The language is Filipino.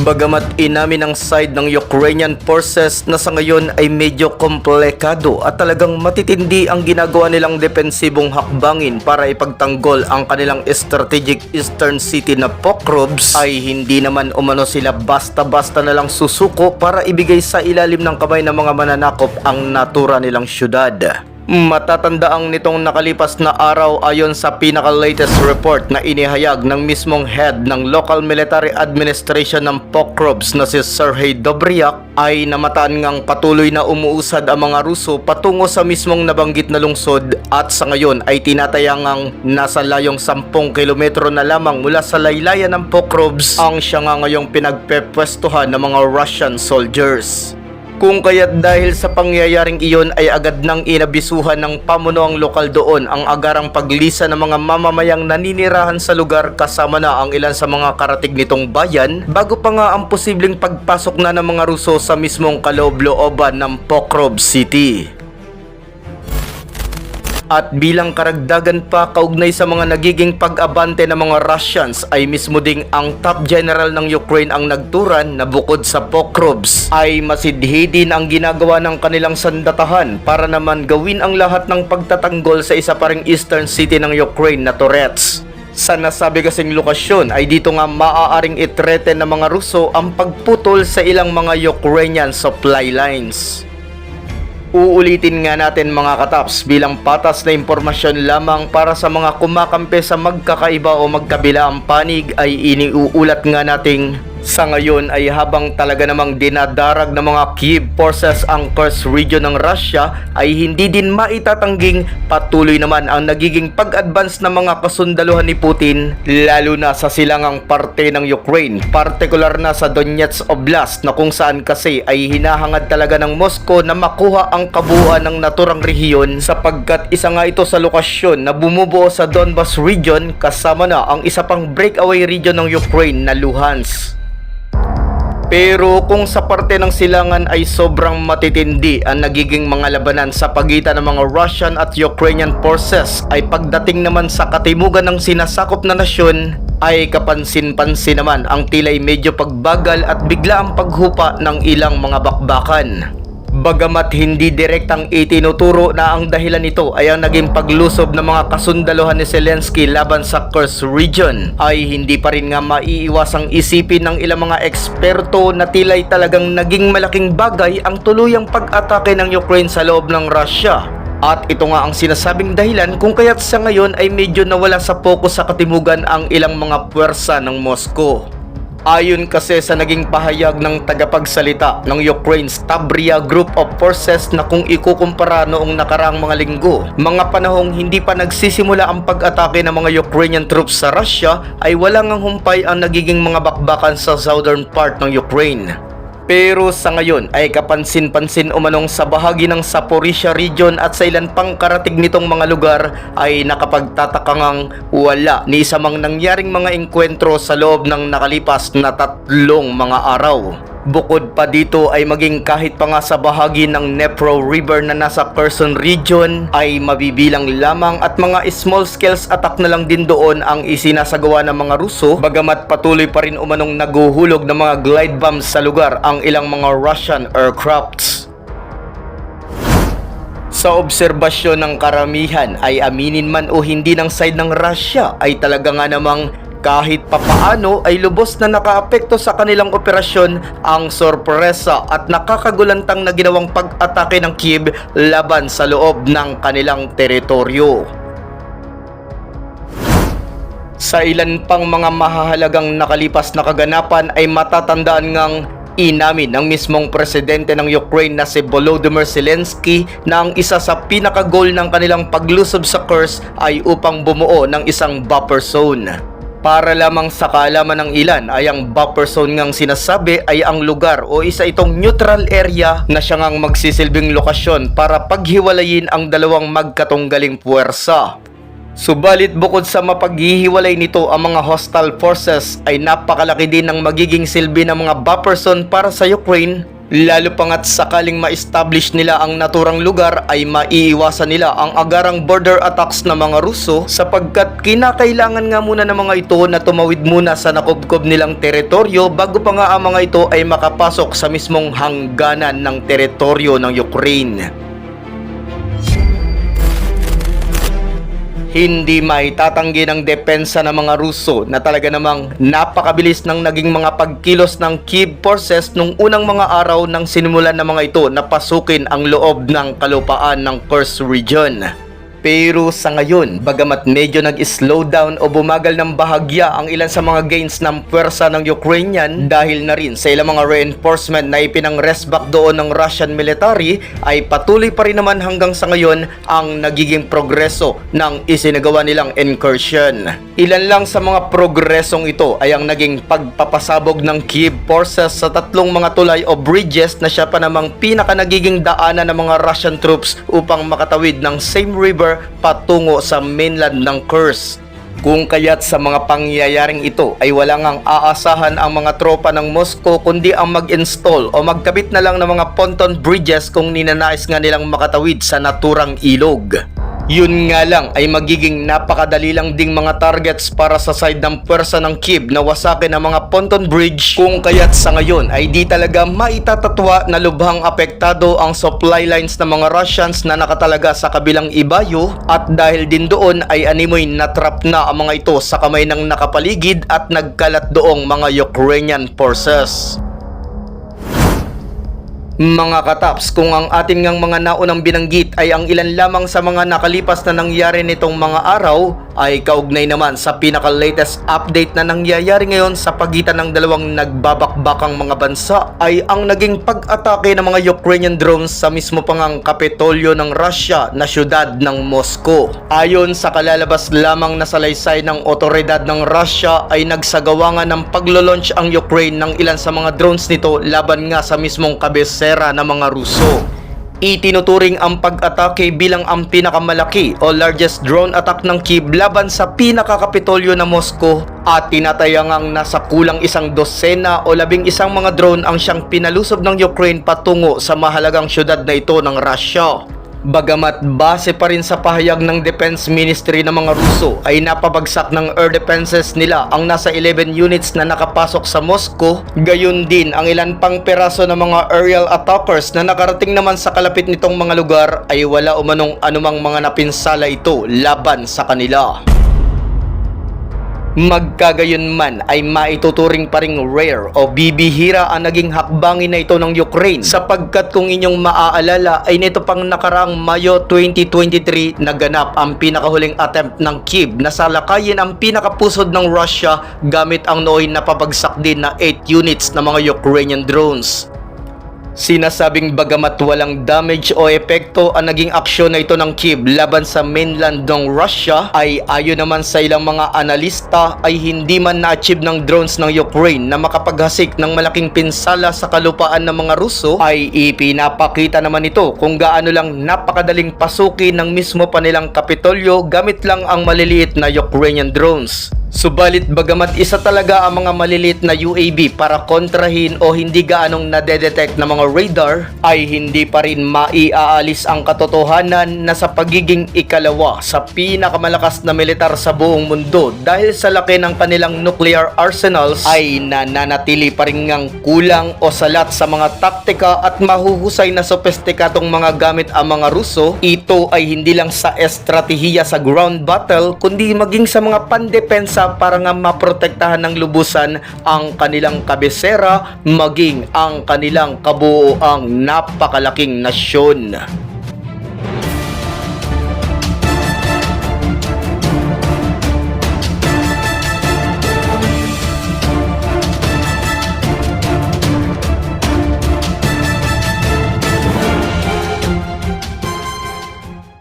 Bagamat inamin ng side ng Ukrainian forces na sa ngayon ay medyo komplikado at talagang matitindi ang ginagawa nilang depensibong hakbangin para ipagtanggol ang kanilang strategic eastern city na Pokrovsk, ay hindi naman umano sila basta-basta na lang susuko para ibigay sa ilalim ng kamay ng mga mananakop ang natura nilang syudad. Matatandaang nitong nakalipas na araw, ayon sa pinaka-latest report na inihayag ng mismong head ng local military administration ng Pokrovsk na si Serhiy Dobryak, ay namataan ngang patuloy na umuusad ang mga Ruso patungo sa mismong nabanggit na lungsod, at sa ngayon ay tinatayangang nasa layong 10 kilometro na lamang mula sa laylayan ng Pokrovsk ang siya nga ngayong pinagpepwestuhan ng mga Russian soldiers. Kung kaya't dahil sa pangyayaring iyon ay agad nang inabisuhan ng pamunuang lokal doon ang agarang paglisa ng mga mamamayang naninirahan sa lugar, kasama na ang ilan sa mga karatig nitong bayan, bago pa nga ang posibleng pagpasok na ng mga Ruso sa mismong kaloob-looban ng Pokrovsk City. At bilang karagdagan pa kaugnay sa mga nagiging pag-abante ng mga Russians, ay mismo ding ang top general ng Ukraine ang nagturan na bukod sa Pokrovsk ay masidhi din ang ginagawa ng kanilang sandatahan para naman gawin ang lahat ng pagtatanggol sa isa pa ring eastern city ng Ukraine na Torets. Sa nasabi kasing lokasyon ay dito nga maaaring itreten ng mga Ruso ang pagputol sa ilang mga Ukrainian supply lines. Uulitin nga natin mga kataps bilang patas na impormasyon lamang para sa mga kumakampi sa magkakaiba o magkabila ang panig, ay iniuulat nga nating sa ngayon ay habang talaga namang dinadarag ng mga Kyiv forces ang Kursk region ng Russia, ay hindi din maitatangging patuloy naman ang nagiging pag-advance ng mga kasundaluhan ni Putin, lalo na sa silangang parte ng Ukraine, partikular na sa Donetsk Oblast, na kung saan kasi ay hinahangad talaga ng Moscow na makuha ang kabuuan ng naturang rehiyon, sapagkat isa nga ito sa lokasyon na bumubuo sa Donbas region, kasama na ang isa pang breakaway region ng Ukraine na Luhansk. Pero kung sa parte ng silangan ay sobrang matitindi ang nagiging mga labanan sa pagitan ng mga Russian at Ukrainian forces, ay pagdating naman sa katimugan ng sinasakop na nasyon ay kapansin-pansin naman ang tila'y medyo pagbagal at bigla ang paghupa ng ilang mga bakbakan. Bagamat hindi direktang itinuturo na ang dahilan nito ay ang naging paglusob ng mga kasundaluhan ni Zelensky laban sa Kursk region, ay hindi pa rin nga maiiwasang isipin ng ilang mga eksperto na tila'y talagang naging malaking bagay ang tuluyang pag-atake ng Ukraine sa loob ng Russia. At ito nga ang sinasabing dahilan kung kaya't sa ngayon ay medyo nawala sa focus sa katimugan ang ilang mga puwersa ng Moscow. Ayon kasi sa naging pahayag ng tagapagsalita ng Ukraine's Tabria Group of Forces, na kung ikukumpara noong nakaraang mga linggo, mga panahong hindi pa nagsisimula ang pag-atake ng mga Ukrainian troops sa Russia, ay walang ang humpay ang nagiging mga bakbakan sa southern part ng Ukraine. Pero sa ngayon ay kapansin-pansin umanong sa bahagi ng Zaporizhia region at sa ilan pang karatig nitong mga lugar ay nakapagtatakangang wala ni isa mang nangyaring mga engkwentro sa loob ng nakalipas na 3 mga araw. Bukod pa dito ay maging kahit pa nga sa bahagi ng Dnipro River na nasa Kherson region ay mabibilang lamang at mga small scales attack na lang din doon ang isinasagawa ng mga Ruso, bagamat patuloy pa rin umanong naguhulog ng mga glide bombs sa lugar ang ilang mga Russian aircrafts. Sa obserbasyon ng karamihan ay aminin man o hindi ng side ng Russia ay talaga nga namang kahit papaano ay lubos na nakaapekto sa kanilang operasyon ang sorpresa at nakakagulantang na ginawang pag-atake ng Kyiv laban sa loob ng kanilang teritoryo. Sa ilan pang mga mahahalagang nakalipas na kaganapan ay matatandaan ngang inamin ng mismong presidente ng Ukraine na si Volodymyr Zelensky na ang isa sa pinaka-goal ng kanilang paglusob sa Kursk ay upang bumuo ng isang buffer zone. Para lamang sa kaalaman ng ilan ay ang buffer zone ngang sinasabi ay ang lugar o isa itong neutral area na siya ngang magsisilbing lokasyon para paghiwalayin ang dalawang magkatunggaling puwersa. Subalit bukod sa mapaghihiwalay nito ang mga hostile forces ay napakalaki din ng magiging silbi ng mga buffer zone para sa Ukraine, Lalo pa nga't sakaling ma-establish nila ang naturang lugar ay maiiwasan nila ang agarang border attacks ng mga Ruso sapagkat kinakailangan nga muna ng mga ito na tumawid muna sa nakubkob nilang teritoryo bago pa nga ang mga ito ay makapasok sa mismong hangganan ng teritoryo ng Ukraine. Hindi maitatanggi ng depensa ng mga Ruso na talaga namang napakabilis ng naging mga pagkilos ng Kiev forces nung unang mga araw nang sinimulan ng mga ito na pasukin ang loob ng kalupaan ng Kursk region. Pero sa ngayon, bagamat medyo nag-slow down o bumagal ng bahagya ang ilan sa mga gains ng puwersa ng Ukrainian dahil na rin sa ilang mga reinforcement na ipinang-rest back doon ng Russian military, ay patuloy pa rin naman hanggang sa ngayon ang nagiging progreso ng isinagawa nilang incursion. Ilan lang sa mga progresong ito ay ang naging pagpapasabog ng Kiev forces sa tatlong mga tulay o bridges na siya pa namang pinaka nagiging daanan ng mga Russian troops upang makatawid ng same river patungo sa mainland ng Kursk. Kung kaya't sa mga pangyayaring ito ay wala ngang aasahan ang mga tropa ng Moscow kundi ang mag-install o magkabit na lang ng mga ponton bridges kung ninanais nga nilang makatawid sa naturang ilog. Yun nga lang ay magiging napakadali lang ding mga targets para sa side ng puwersa ng Kiev na wasakin ang mga ponton bridge, kung kaya't sa ngayon ay di talaga maitatatwa na lubhang apektado ang supply lines ng mga Russians na nakatalaga sa kabilang ibayo, at dahil din doon ay animoy natrap na ang mga ito sa kamay ng nakapaligid at nagkalat doong mga Ukrainian forces. Mga kataps, kung ang ating ngang mga naunang binanggit ay ang ilan lamang sa mga nakalipas na nangyari nitong mga araw, ay kaugnay naman sa pinaka-latest update na nangyayari ngayon sa pagitan ng dalawang nagbabakbakang mga bansa ay ang naging pag-atake ng mga Ukrainian drones sa mismo pangang Kapitolyo ng Russia na syudad ng Moscow. Ayon sa kalalabas lamang na salaysay ng otoridad ng Russia ay nagsagawa nga ng paglo-launch ang Ukraine ng ilan sa mga drones nito laban nga sa mismong kabisera ng mga Ruso. Itinuturing ang pag-atake bilang ang pinakamalaki o largest drone attack ng Kiev laban sa pinakakapitolyo na Moscow, at tinatayangang nasa kulang 12 o 11 mga drone ang siyang pinalusob ng Ukraine patungo sa mahalagang syudad na ito ng Russia. Bagamat base pa rin sa pahayag ng Defense Ministry ng mga Ruso ay napabagsak ng air defenses nila ang nasa 11 units na nakapasok sa Moscow, gayon din ang ilan pang peraso ng mga aerial attackers na nakarating naman sa kalapit nitong mga lugar ay wala umanong anumang mga napinsala ito laban sa kanila. Magkagayon man ay maituturing pa ring rare o bibihira ang naging hakbangin na ito ng Ukraine, sapagkat kung inyong maaalala ay nito pang nakaraang Mayo 2023 naganap ang pinakahuling attempt ng Kiev na salakayin ang pinakapusod ng Russia gamit ang nooy napabagsak din na 8 units na mga Ukrainian drones. Sinasabing bagamat walang damage o epekto ang naging aksyon na ito ng Kiev laban sa mainland ng Russia, ay ayon naman sa ilang mga analista ay hindi man na-achieve ng drones ng Ukraine na makapaghasik ng malaking pinsala sa kalupaan ng mga Ruso, ay ipinapakita naman ito kung gaano lang napakadaling pasukin ng mismo pa nilang Kapitolyo gamit lang ang maliliit na Ukrainian drones. Subalit bagamat isa talaga ang mga maliliit na UAV para kontrahin o hindi gaanong nadedetect na mga radar, ay hindi pa rin maiaalis ang katotohanan na sa pagiging ikalawa sa pinakamalakas na militar sa buong mundo dahil sa laki ng kanilang nuclear arsenals ay nananatili pa rin ngang kulang o salat sa mga taktika at mahuhusay na sopestikadong mga gamit ang mga Ruso. Ito ay hindi lang sa estratehiya sa ground battle kundi maging sa mga pandepensa para nga maprotektahan ng lubusan ang kanilang kabisera maging ang kanilang kabuoang napakalaking nasyon.